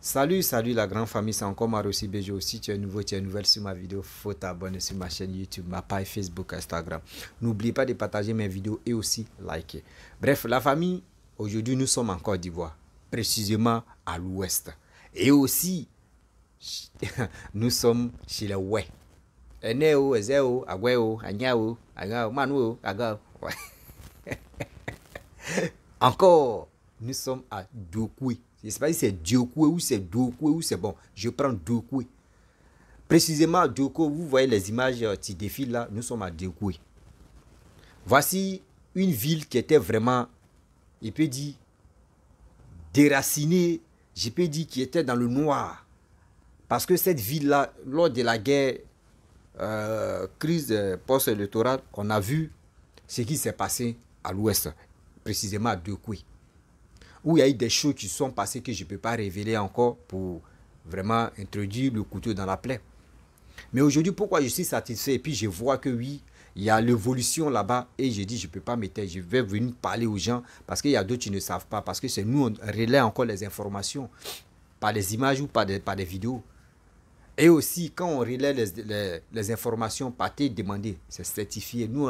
Salut, salut la grande famille, c'est encore Marossi BG aussi. Tu es nouveau, tu es nouvelle sur ma vidéo. Faut t'abonner sur ma chaîne YouTube, ma page Facebook, Instagram. N'oublie pas de partager mes vidéos et aussi liker. Bref, la famille, aujourd'hui nous sommes en Côte d'Ivoire, précisément à l'ouest. Et aussi, nous sommes chez les Oué. Eneo, Ezeo, Agüeo, Anyao, Agao, Manu, Agao. Ouais. Encore, nous sommes à Dokwe. Je ne sais pas si c'est Diokwe ou c'est Dokwe ou c'est bon. Je prends Dokwe. Précisément à Dokwe, vous voyez les images qui défilent là, nous sommes à Dokwe. Voici une ville qui était vraiment, je peux dire, déracinée, je peux dire qui était dans le noir. Parce que cette ville-là, lors de la guerre, crise post-électorale, on a vu ce qui s'est passé à l'ouest, précisément à Dokwe, où il y a eu des choses qui sont passées que je ne peux pas révéler encore pour vraiment introduire le couteau dans la plaie. Mais aujourd'hui, pourquoi je suis satisfait et puis je vois que oui, il y a l'évolution là-bas et je dis je ne peux pas me taire, je vais venir parler aux gens parce qu'il y a d'autres qui ne savent pas, parce que c'est nous, on relaie encore les informations par des images ou par des vidéos. Et aussi, quand on relaie les informations par tes demandées, c'est certifié. Nous,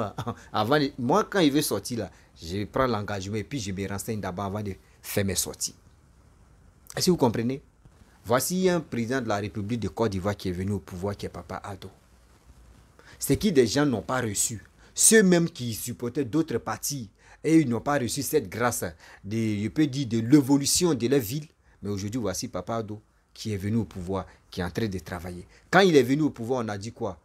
avant, moi, quand il veut sortir là, je prends l'engagement et puis je me renseigne d'abord avant de faire mes sorties. Est-ce que vous comprenez? Voici un président de la République de Côte d'Ivoire qui est venu au pouvoir, qui est Papa Ado. C'est qui des gens n'ont pas reçu. Ceux-mêmes qui supportaient d'autres partis et ils n'ont pas reçu cette grâce je peux dire, de l'évolution de leur ville. Mais aujourd'hui, voici Papa Ado qui est venu au pouvoir, qui est en train de travailler. Quand il est venu au pouvoir, on a dit quoi?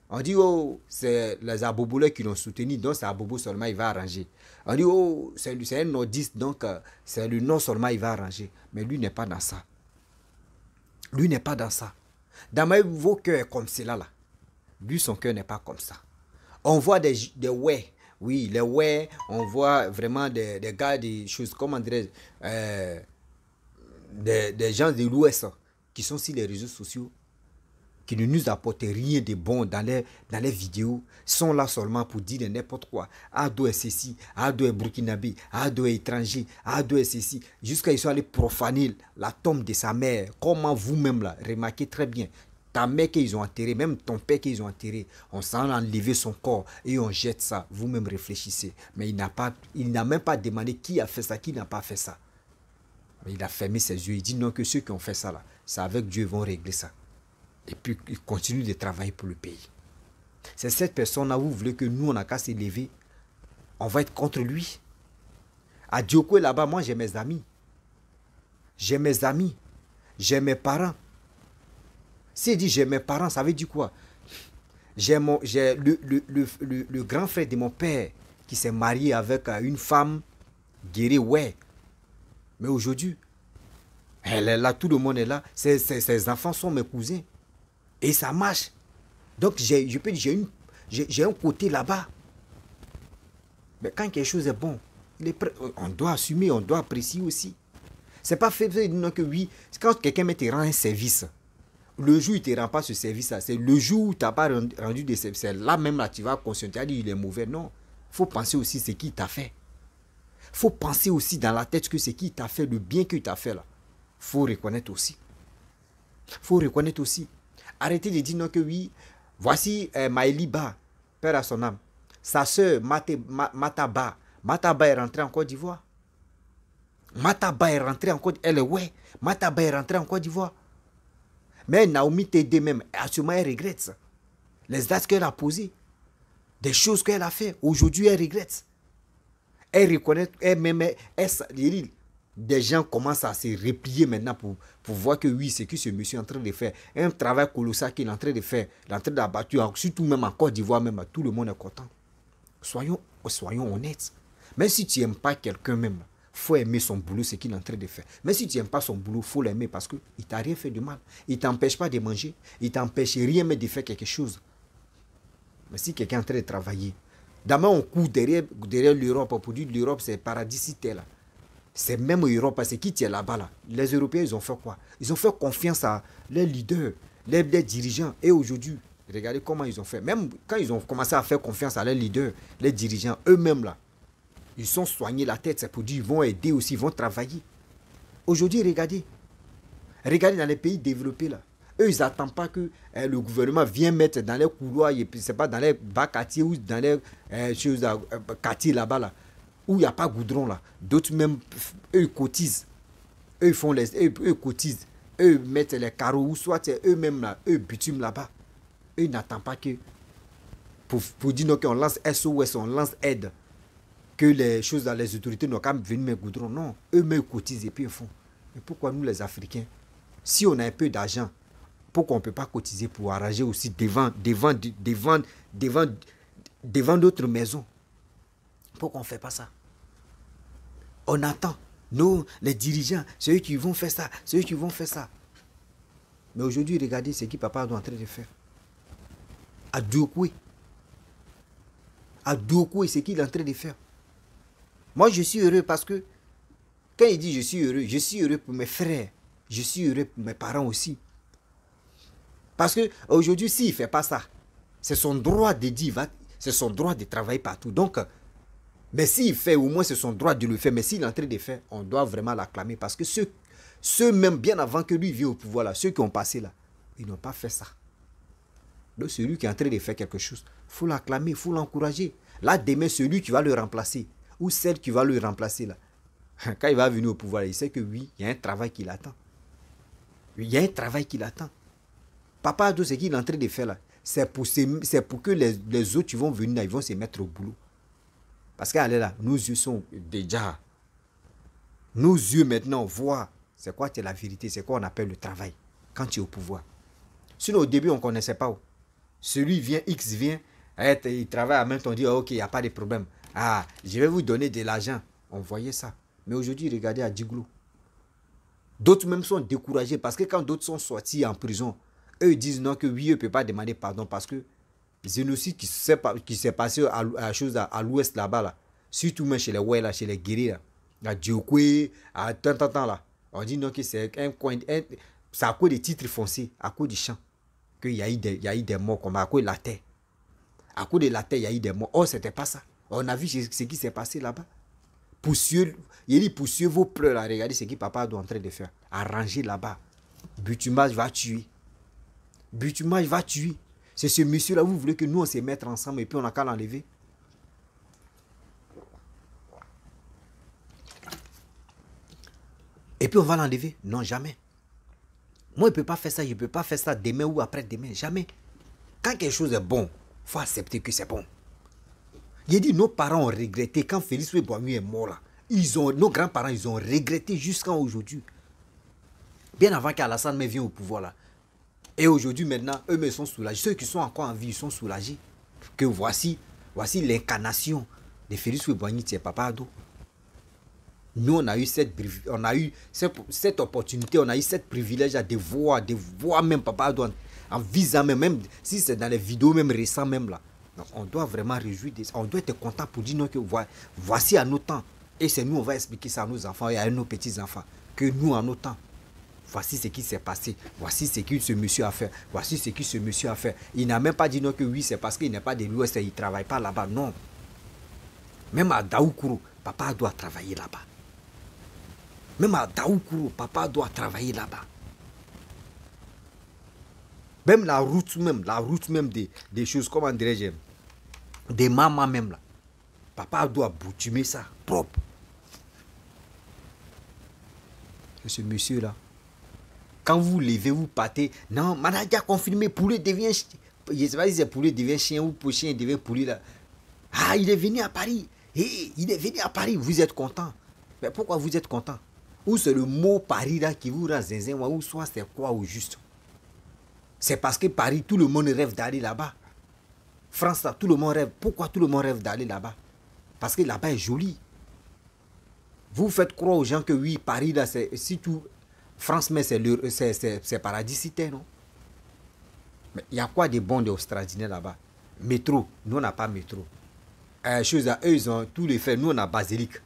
On dit, oh, c'est les Abobolais qui l'ont soutenu, donc c'est Abobo seulement, il va arranger. On dit, oh, c'est un nordiste, donc c'est le nord seulement, il va arranger. Mais lui n'est pas dans ça. Lui n'est pas dans ça. Dans vos cœurs comme cela là. Lui, son cœur n'est pas comme ça. On voit des ouais. Oui, les ouais, on voit vraiment des gars, des choses, comment dirais-je, des gens de l'Ouest qui sont sur les réseaux sociaux, qui ne nous apportent rien de bon dans les vidéos, sont là seulement pour dire n'importe quoi. Ado est ceci, Ado est burkinabé, Ado est étranger, Ado est ceci, jusqu'à ils sont allés profaner la tombe de sa mère. Comment vous-même là, remarquez très bien, ta mère qu'ils ont enterré, même ton père qu'ils ont enterré, on s'en a enlevé son corps et on jette ça. Vous-même réfléchissez. Mais il n'a même pas demandé qui a fait ça, qui n'a pas fait ça. Mais il a fermé ses yeux. Il dit non, que ceux qui ont fait ça là, c'est avec Dieu, ils vont régler ça. Et puis il continue de travailler pour le pays. C'est cette personne-là, vous voulez que nous, on n'a qu'à s'élever, on va être contre lui. À Diokwe là-bas, moi j'ai mes amis. J'ai mes amis. J'ai mes parents. S'il dit j'ai mes parents, ça veut dire quoi? J'ai le grand frère de mon père qui s'est marié avec une femme guérie, ouais. Mais aujourd'hui, elle est là, tout le monde est là. Ses enfants sont mes cousins. Et ça marche. Donc, je peux dire, j'ai un côté là-bas. Mais quand quelque chose est bon, on doit assumer, on doit apprécier aussi. C'est pas fait non que oui. Quand quelqu'un te rend un service, le jour où il ne te rend pas ce service-là, c'est le jour où tu n'as pas rendu de service. Là même, là, tu vas conscienter, dire il est mauvais. Non. Il faut penser aussi ce qu'il t'a fait. Il faut penser aussi dans la tête que ce qu'il t'a fait, le bien qu'il t'a fait là. Il faut reconnaître aussi. Il faut reconnaître aussi. Arrêtez de dire non que oui. Voici Maëliba, père à son âme. Sa soeur Mataba. Mataba est rentrée en Côte d'Ivoire. Mataba est rentrée en Côte d'Ivoire. Elle est ouais. Mataba est rentrée en Côte d'Ivoire. Mais Naomi Tédé même, actuellement elle regrette ça. Les actes qu'elle a posés. Des choses qu'elle a fait. Aujourd'hui elle regrette. Elle reconnaît, des gens commencent à se replier maintenant pour voir que oui, c'est que ce monsieur est en train de faire. Un travail colossal qu'il est en train de faire. Il est en train d'abattre, surtout même en Côte d'Ivoire, même tout le monde est content. Soyons honnêtes. Même si tu n'aimes pas quelqu'un même, il faut aimer son boulot, ce qu'il est en train de faire. Même si tu n'aimes pas son boulot, il faut l'aimer parce qu'il ne t'a rien fait de mal. Il ne t'empêche pas de manger. Il ne t'empêche rien mais de faire quelque chose. Mais si quelqu'un est en train de travailler, d'abord on court derrière l'Europe pour dire que l'Europe c'est paradis si t'es là. C'est même l'Europe, c'est qui tient là-bas là. Les Européens ils ont fait quoi? Ils ont fait confiance à leurs leaders, les dirigeants. Et aujourd'hui, regardez comment ils ont fait. Même quand ils ont commencé à faire confiance à leurs leaders, les dirigeants, eux-mêmes là, ils sont soignés la tête, c'est pour dire qu'ils vont aider aussi, ils vont travailler. Aujourd'hui, regardez, Regardez dans les pays développés là. Eux, ils n'attendent pas que le gouvernement vienne mettre dans les couloirs, et puis c'est pas dans les bas quartiers ou dans les quartiers là-bas, là, où il n'y a pas de goudron là. D'autres même, eux cotisent. Eux font eux cotisent. Eux mettent les carreaux, ou soit c'est eux-mêmes là, eux bitument là-bas. Eux n'attendent pas que, pour dire non, qu'on lance SOS, on lance aide, que les choses dans les autorités n'ont qu'à venir mettre goudron. Non, eux-mêmes cotisent et puis ils font. Mais pourquoi nous les Africains, si on a un peu d'argent, pourquoi on ne peut pas cotiser pour arranger aussi devant d'autres maisons? Pourquoi on ne fait pas ça? On attend. Nous, les dirigeants, c'est eux qui vont faire ça, c'est eux qui vont faire ça. Mais aujourd'hui, regardez ce que Papa est en train de faire. À Douakoué. À Douakoué, c'est ce qu'il est en train de faire. Moi, je suis heureux parce que, quand il dit je suis heureux pour mes frères. Je suis heureux pour mes parents aussi. Parce qu'aujourd'hui, s'il ne fait pas ça, c'est son droit de dire, c'est son droit de travailler partout. Donc, mais s'il fait, au moins c'est son droit de le faire. Mais s'il est en train de faire, on doit vraiment l'acclamer. Parce que ceux même bien avant que lui vienne au pouvoir, là, ceux qui ont passé là, ils n'ont pas fait ça. Donc celui qui est en train de faire quelque chose, il faut l'acclamer, il faut l'encourager. Là, demain, celui qui va le remplacer, ou celle qui va le remplacer, là, quand il va venir au pouvoir, il sait que oui, il y a un travail qui l'attend. Il y a un travail qui l'attend. Papa Ado, ce qu'il est en train de faire là, c'est pour que les autres qui vont venir là, ils vont se mettre au boulot. Parce qu'allez là, nos yeux sont déjà. Nos yeux maintenant voient c'est quoi la vérité, c'est quoi on appelle le travail quand tu es au pouvoir. Sinon au début on ne connaissait pas. Celui vient, X vient, il travaille en même temps, on dit ok, il n'y a pas de problème. Ah, je vais vous donner de l'argent. On voyait ça. Mais aujourd'hui, regardez à Djiglo. D'autres même sont découragés parce que quand d'autres sont sortis en prison, eux disent non, que oui, eux ne peuvent pas demander pardon parce que le génocide qui s'est passé à l'ouest là-bas, là, surtout même chez les Ouai, là, chez les guerriers, là, à Djokwe, à tant là, on dit non que c'est un coin, c'est à cause des titres fonciers, à cause du champ, qu'il y a eu des morts, comme à cause de la terre. À cause de la terre, il y a eu des morts. Oh, c'était pas ça. On a vu ce qui s'est passé là-bas. Il dit poussieux vos pleurs là, regardez ce que papa est en train de faire. Arranger là-bas. Butumage va tuer. Butumage va tuer. C'est ce monsieur-là, vous voulez que nous on se mette ensemble et puis on n'a qu'à l'enlever. Et puis on va l'enlever. Non, jamais. Moi, je ne peux pas faire ça. Je ne peux pas faire ça demain ou après-demain. Jamais. Quand quelque chose est bon, il faut accepter que c'est bon. Il dit, nos parents ont regretté quand Félix Houphouët-Boigny est mort là. Nos grands-parents, ils ont regretté jusqu'à aujourd'hui. Bien avant qu'Alassane vienne au pouvoir là. Et aujourd'hui, maintenant, eux-mêmes sont soulagés. Ceux qui sont encore en vie, ils sont soulagés. Que voici l'incarnation de Félix Houphouët-Boigny, c'est Papa Ado. Nous, on a eu cette opportunité, on a eu cette privilège de voir même Papa Ado en visant même si c'est dans les vidéos même récentes même là. Donc, on doit vraiment réjouir, on doit être content pour dire non, que voici à nos temps. Et c'est nous, on va expliquer ça à nos enfants et à nos petits-enfants. Que nous, en nos temps, voici ce qui s'est passé. Voici ce que ce monsieur a fait. Voici ce que ce monsieur a fait. Il n'a même pas dit non que oui, c'est parce qu'il n'est pas de l'Ouest et il ne travaille pas là-bas. Non. Même à Daoukourou, papa doit travailler là-bas. Même à Daoukourou, papa doit travailler là-bas. Même la route même des choses, comment dirais-je, des mamans même là. Papa doit boutumer ça, propre. Ce monsieur-là, quand vous levez, vous partez, non, Manadia confirmé, poulet devient, je ne sais pas si c'est poulet devient chien ou chien devient poulet là. Ah, il est venu à Paris. Hey, il est venu à Paris, vous êtes content. Mais pourquoi vous êtes content? Ou c'est le mot Paris là qui vous rend zinzin, ou soit c'est quoi au juste? C'est parce que Paris, tout le monde rêve d'aller là-bas. France, là, tout le monde rêve. Pourquoi tout le monde rêve d'aller là-bas? Parce que là-bas est joli. Vous faites croire aux gens que oui, Paris, là, c'est si tout. France, mais c'est paradisité, non? Mais il y a quoi de bon, d'extraordinaire là-bas? Métro, nous on n'a pas métro. Chose à eux, ils ont tous les faits. Nous on a basilique.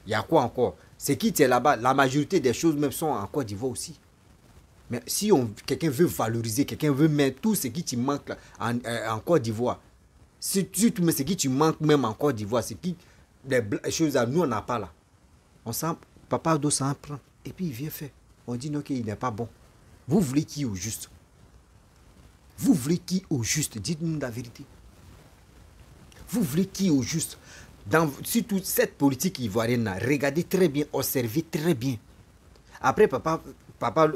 Il y a quoi encore? C'est qui est là-bas? La majorité des choses même sont en Côte d'Ivoire aussi. Mais si quelqu'un veut valoriser, quelqu'un veut mettre tout ce qui te manque là, en Côte d'Ivoire, surtout mais ce qui te manque même en Côte d'Ivoire, c'est qui les choses à nous on n'a pas là. Papa doit s'en prendre et puis il vient faire. on dit non, qu'il n'est pas bon. Vous voulez qui au juste? Vous voulez qui au juste? Dites-nous la vérité. Vous voulez qui au juste? Surtout cette politique ivoirienne, regardez très bien, observez très bien. Après, papa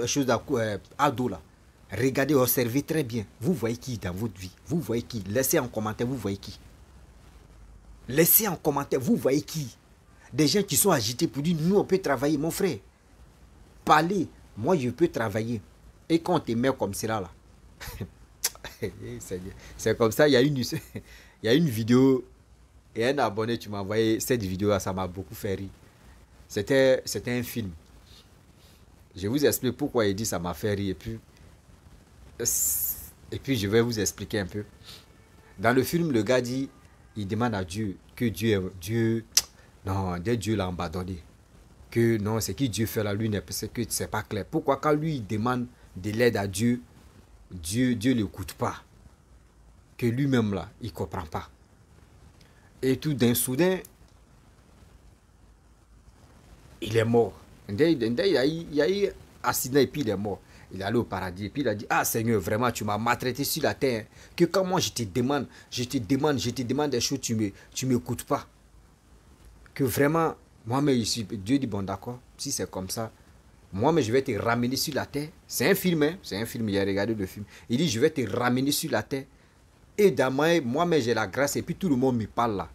chose ado là, regardez, observez très bien. Vous voyez qui dans votre vie? Vous voyez qui? Laissez en commentaire, vous voyez qui? Laissez en commentaire, vous voyez qui? Des gens qui sont agités pour dire, nous on peut travailler, mon frère. Parlez, moi je peux travailler. Et quand on te met comme cela là, c'est comme ça, il y a une vidéo, et un abonné, tu m'as envoyé cette vidéo là, ça m'a beaucoup fait rire. C'était un film. Je vous explique pourquoi il dit ça m'a fait rire. Et puis je vais vous expliquer un peu. Dans le film, le gars dit, il demande à Dieu que Dieu l'a abandonné. Que non, ce que Dieu fait là, lui, c'est pas clair. Pourquoi quand lui, il demande de l'aide à Dieu, Dieu ne l'écoute pas. Que lui-même là, il ne comprend pas. Et tout d'un soudain, il est mort. Il y a eu accident et puis il est mort. Il est allé au paradis et puis il a dit, ah Seigneur, vraiment tu m'as maltraité sur la terre. Que quand moi je te demande des choses, tu m'écoutes pas. Que vraiment, moi-même ici, Dieu dit, bon d'accord, si c'est comme ça, moi-même je vais te ramener sur la terre. C'est un film, hein, c'est un film, il a regardé le film. Il dit, je vais te ramener sur la terre. Et dans moi-même j'ai la grâce et puis tout le monde me parle là.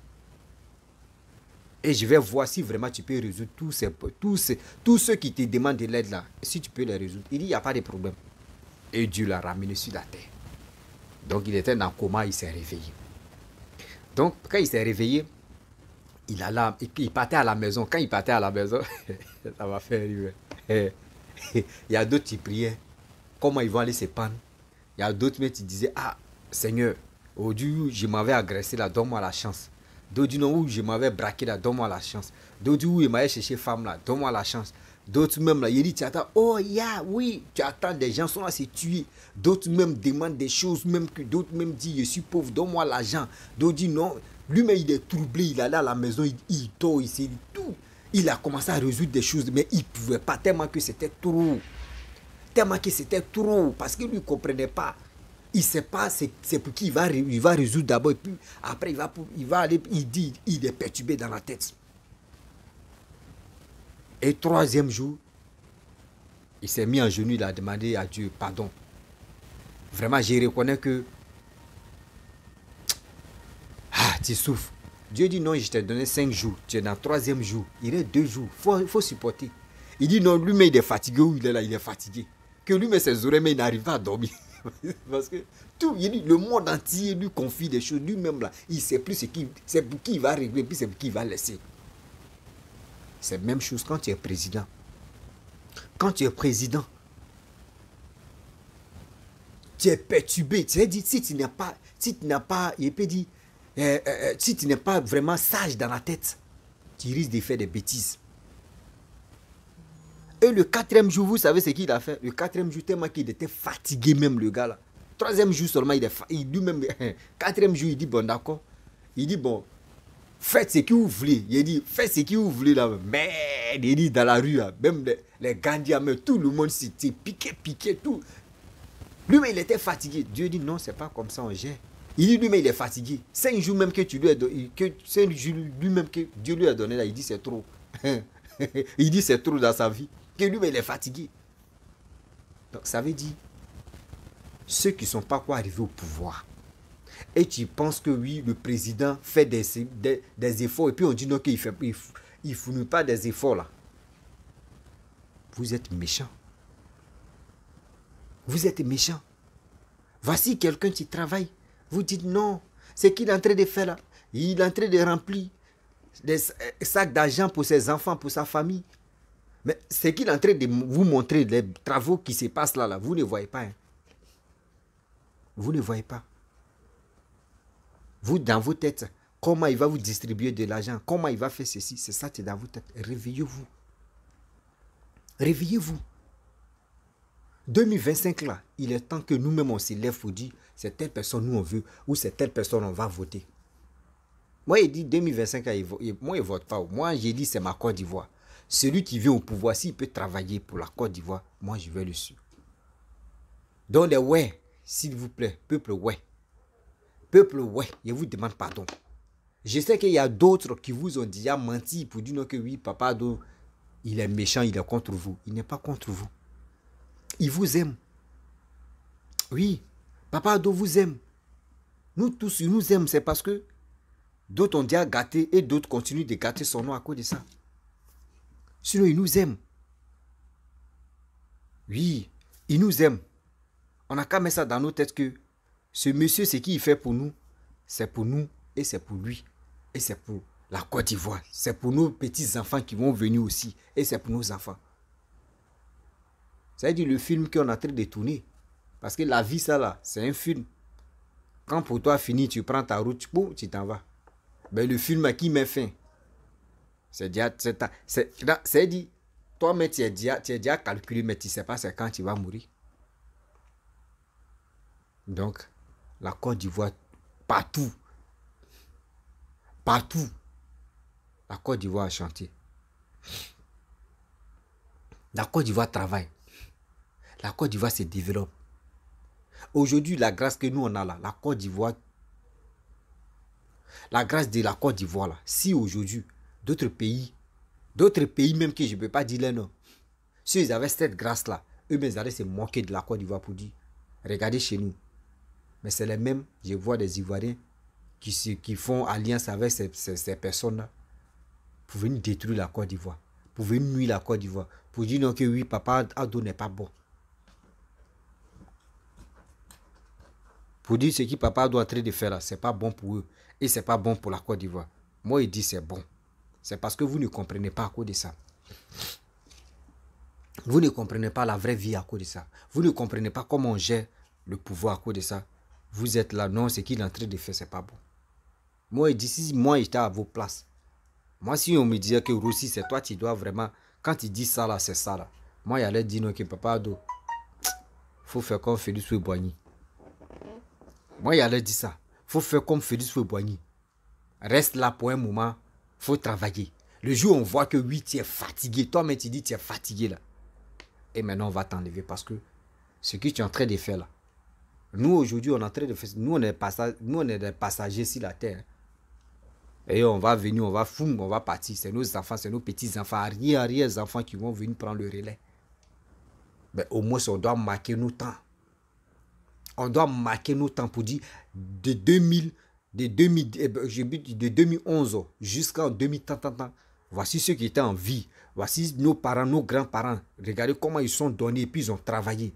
Et je vais voir si vraiment tu peux résoudre tous ceux qui te demandent de l'aide là. Si tu peux les résoudre. Il dit, il n'y a pas de problème. Et Dieu l'a ramené sur la terre. Donc il était dans le coma, il s'est réveillé. Donc quand il s'est réveillé, il partait à la maison. Quand il partait à la maison, ça m'a fait rire. Il y a d'autres qui priaient. Comment ils vont aller se pendre? Il y a d'autres qui disaient, ah Seigneur, aujourd'hui je m'avais agressé là, donne-moi la chance. D'autres disent non, où je m'avais braqué là, donne-moi la chance. D'autres disent où il m'avait cherché femme là, donne-moi la chance. D'autres même là, il dit, tu attends, oh yeah, oui, tu attends, des gens sont là, c'est tuer. D'autres même demandent des choses, même que d'autres même disent, je suis pauvre, donne-moi l'argent. D'autres disent non, lui-même il est troublé, il allait à la maison, il dort, il s'est dit tout. Il a commencé à résoudre des choses, mais il ne pouvait pas, tellement que c'était trop. Tellement que c'était trop, parce qu'il ne comprenait pas. Il ne sait pas c'est pour qui il va résoudre d'abord. Et puis après, il va aller, il est perturbé dans la tête. Et troisième jour, il s'est mis en genoux, il a demandé à Dieu pardon. Vraiment, je reconnais que tu souffres. Dieu dit non, je t'ai donné 5 jours. Tu es dans le troisième jour. Il reste 2 jours. Il faut supporter. Il dit non, lui-même il est fatigué. Où il est là, il est fatigué. Que lui-même ses oreilles, mais il n'arrive pas à dormir. Parce que tout, il dit, le monde entier lui confie des choses. Lui-même là, il ne sait plus c'est pour qui il va régler, puis c'est pour qui il va laisser. C'est la même chose quand tu es président. Quand tu es président, tu es perturbé. Tu as dit, si tu n'as pas, il peut dire, si tu n'es pas vraiment sage dans la tête, tu risques de faire des bêtises. Et le 4e jour, vous savez ce qu'il a fait? Le 4e jour, tellement qu'il était fatigué même le gars là. 3e jour seulement, lui-même, 4e jour, il dit bon d'accord. Il dit bon, faites ce que vous voulez. Il dit faites ce que vous voulez là. Mais il dit dans la rue, là, même les Gandiens, même tout le monde s'était piqué tout. Lui-même, il était fatigué. Dieu dit non, c'est pas comme ça on gère. Il dit lui-même, il est fatigué. 5 jours même que tu lui as donné, 5 jours lui-même que Dieu lui a donné là, il dit c'est trop. Il dit c'est trop dans sa vie. Que lui-même, il est fatigué. Donc ça veut dire, ceux qui ne sont pas arrivés au pouvoir, et tu penses que oui, le président fait des efforts, et puis on dit non, qu'il ne fournit pas des efforts là. Vous êtes méchant. Vous êtes méchant. Voici quelqu'un qui travaille. Vous dites non, c'est qu'il est en train de faire là. Il est en train de remplir des sacs d'argent pour ses enfants, pour sa famille. Mais c'est qu'il est en train de vous montrer les travaux qui se passent là. Vous ne voyez pas. Hein. Vous ne voyez pas. Vous, dans vos têtes, comment il va vous distribuer de l'argent, comment il va faire ceci, c'est ça qui est dans vos têtes. Réveillez-vous. Réveillez-vous. 2025 là, il est temps que nous-mêmes on s'élève pour dire c'est telle personne nous on veut ou c'est telle personne on va voter. Moi il dit 2025 là, moi il vote pas. Moi j'ai dit c'est ma Côte d'Ivoire. Celui qui vient au pouvoir, s'il peut travailler pour la Côte d'Ivoire, moi je vais le suivre. Donc les ouais, s'il vous plaît, peuple ouais. Peuple ouais, je vous demande pardon. Je sais qu'il y a d'autres qui vous ont déjà menti pour dire que oui, Papa Ado, il est méchant, il est contre vous. Il n'est pas contre vous. Il vous aime. Oui, Papa Ado vous aime. Nous tous, il nous aime, c'est parce que d'autres ont déjà gâté et d'autres continuent de gâter son nom à cause de ça. Sinon, il nous aime. Oui, il nous aime. On n'a qu'à mettre ça dans nos têtes que ce monsieur, ce qu'il fait pour nous, c'est pour nous et c'est pour lui. Et c'est pour la Côte d'Ivoire. C'est pour nos petits-enfants qui vont venir aussi. Et c'est pour nos enfants. Ça veut dire le film qu'on est en train de tourner. Parce que la vie, ça là, c'est un film. Quand pour toi fini, tu prends ta route, boum, tu t'en vas. Mais le film à qui met fin? C'est déjà, c'est dit, toi, mais tu es déjà calculé, mais tu ne sais pas c'est quand tu vas mourir. Donc, la Côte d'Ivoire, partout, la Côte d'Ivoire a chanté. La Côte d'Ivoire travaille. La Côte d'Ivoire se développe. Aujourd'hui, la grâce que nous on a là, la Côte d'Ivoire, la grâce de la Côte d'Ivoire là, si aujourd'hui, d'autres pays même que je ne peux pas dire les noms, si ils avaient cette grâce là, eux-mêmes ils allaient se moquer de la Côte d'Ivoire pour dire, regardez chez nous. Mais c'est les mêmes, je vois des Ivoiriens qui font alliance avec ces personnes-là pour venir détruire la Côte d'Ivoire, pour venir nuire la Côte d'Ivoire, pour dire non que oui, Papa Ado n'est pas bon. Pour dire ce que Papa doit en train de faire là, c'est pas bon pour eux. Et c'est pas bon pour la Côte d'Ivoire. Moi, il dit c'est bon. C'est parce que vous ne comprenez pas à cause de ça. Vous ne comprenez pas la vraie vie à cause de ça. Vous ne comprenez pas comment on gère le pouvoir à cause de ça. Vous êtes là, non, ce qu'il est en train de faire, c'est pas bon. Moi, il dit, si moi, j'étais à vos places, moi, si on me disait que Rossi, c'est toi, tu dois vraiment, quand il dit ça là, c'est ça là. Moi, il allait dire non, que Papa Ado, faut faire comme Félix Houphouët-Boigny. Moi, il allait dire ça. Faut faire comme Félix Houphouët-Boigny. Reste là pour un moment, faut travailler. Le jour où on voit que oui, tu es fatigué, toi, mais tu dis tu es fatigué là. Et maintenant, on va t'enlever parce que ce que tu es en train de faire là, nous, aujourd'hui, on est en train de faire, nous, on est des passagers sur la terre. Et on va venir, on va foutre, on va partir. C'est nos enfants, c'est nos petits-enfants, arrière-enfants qui vont venir prendre le relais. Mais au moins, on doit marquer nos temps. On doit marquer nos temps pour dire de 2011 jusqu'en 2030. Voici ceux qui étaient en vie. Voici nos parents, nos grands-parents. Regardez comment ils sont donnés et puis ils ont travaillé.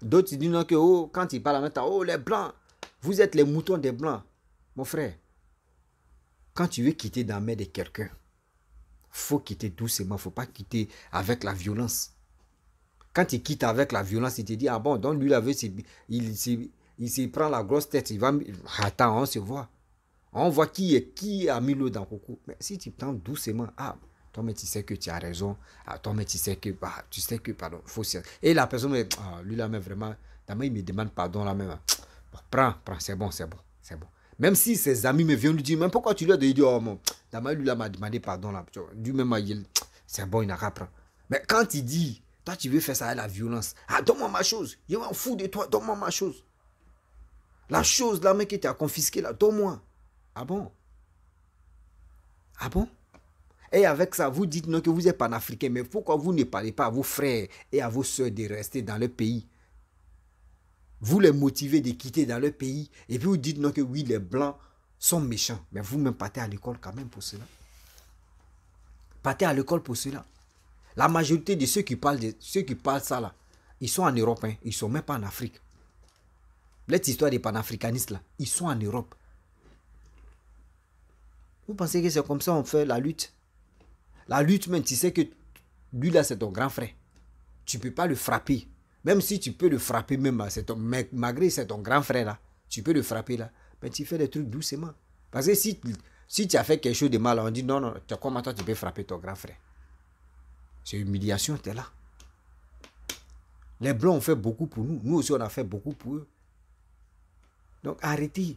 D'autres disent non que oh, quand ils parlent maintenant, oh les blancs, vous êtes les moutons des blancs. Mon frère, quand tu veux quitter dans la main de quelqu'un, faut quitter doucement, il ne faut pas quitter avec la violence. Quand il quitte avec la violence, il te dit, ah bon, donc lui, il se prend la grosse tête, il va... Attends, on se voit. On voit qui a mis l'eau dans le coco. Mais si tu prends doucement, ah, toi, mais tu sais que tu as raison. Ah, toi, mais tu sais que, pardon, faut... Et la personne, ah, lui, là, mais vraiment, il me demande pardon, là, même. Bon, prends, c'est bon. Même si ses amis me viennent lui dire, mais pourquoi tu lui as dit, oh, mon, lui, là, m'a demandé pardon, là. Lui-même, c'est bon, il n'a qu'à prendre. Mais quand il dit, toi, tu veux faire ça avec la violence. Ah, donne-moi ma chose. Je m'en fous de toi. Donne-moi ma chose. La chose, là, mec, qui t'a confisqué, là, donne-moi. Ah bon? Ah bon? Et avec ça, vous dites non que vous êtes panafricain. Mais pourquoi vous ne parlez pas à vos frères et à vos soeurs de rester dans le pays? Vous les motivez de quitter dans le pays. Et puis vous dites non que oui, les blancs sont méchants. Mais vous-même partez à l'école quand même pour cela. Partez à l'école pour cela. La majorité de ceux qui parlent ça là, ils sont en Europe, hein. Ils ne sont même pas en Afrique. Cette histoire des panafricanistes là, ils sont en Europe. Vous pensez que c'est comme ça qu'on fait la lutte? La lutte même, tu sais que lui là c'est ton grand frère. Tu ne peux pas le frapper. Même si tu peux le frapper même, malgré c'est ton grand frère là, tu peux le frapper là. Mais tu fais des trucs doucement. Parce que si tu as fait quelque chose de mal, on dit non, comment toi tu peux frapper ton grand frère? C'est une humiliation, tu es là. Les Blancs ont fait beaucoup pour nous. Nous aussi, on a fait beaucoup pour eux. Donc, arrêtez.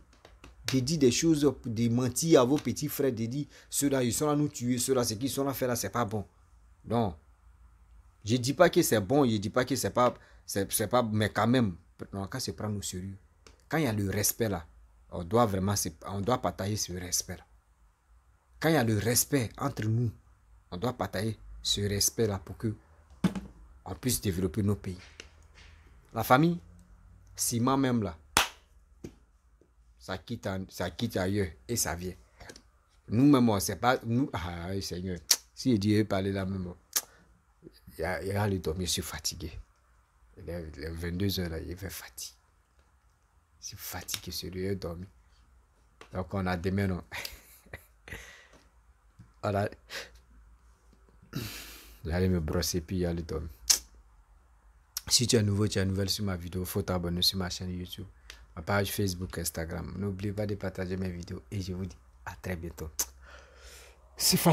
de dire des choses, de mentir à vos petits frères, de dire ceux-là, ils sont là nous tuer, ceux-là, ce qu'ils sont là faire là, c'est pas bon. Non. Je dis pas que c'est bon, je dis pas que c'est pas, mais quand même, on doit se prendre au sérieux. Quand il y a le respect là, on doit vraiment, on doit partager ce respect là. Quand il y a le respect entre nous, on doit partager ce respect là pour que on puisse développer nos pays. La famille, ciment même là, ça quitte ailleurs et ça vient. Nous-mêmes, on ne sait pas, nous, ah Seigneur, si Dieu parler là même, il y a le dormir, je suis fatigué. Les 22 heures là, il fait fatigue. Je suis fatigué, sérieux, dormir. Donc on a demain, non. Voilà. J'allais me brosser puis aller dormir. Si tu es nouveau, tu es nouvelle sur ma vidéo, il faut t'abonner sur ma chaîne YouTube, ma page Facebook, Instagram. N'oubliez pas de partager mes vidéos et je vous dis à très bientôt. C'est facile.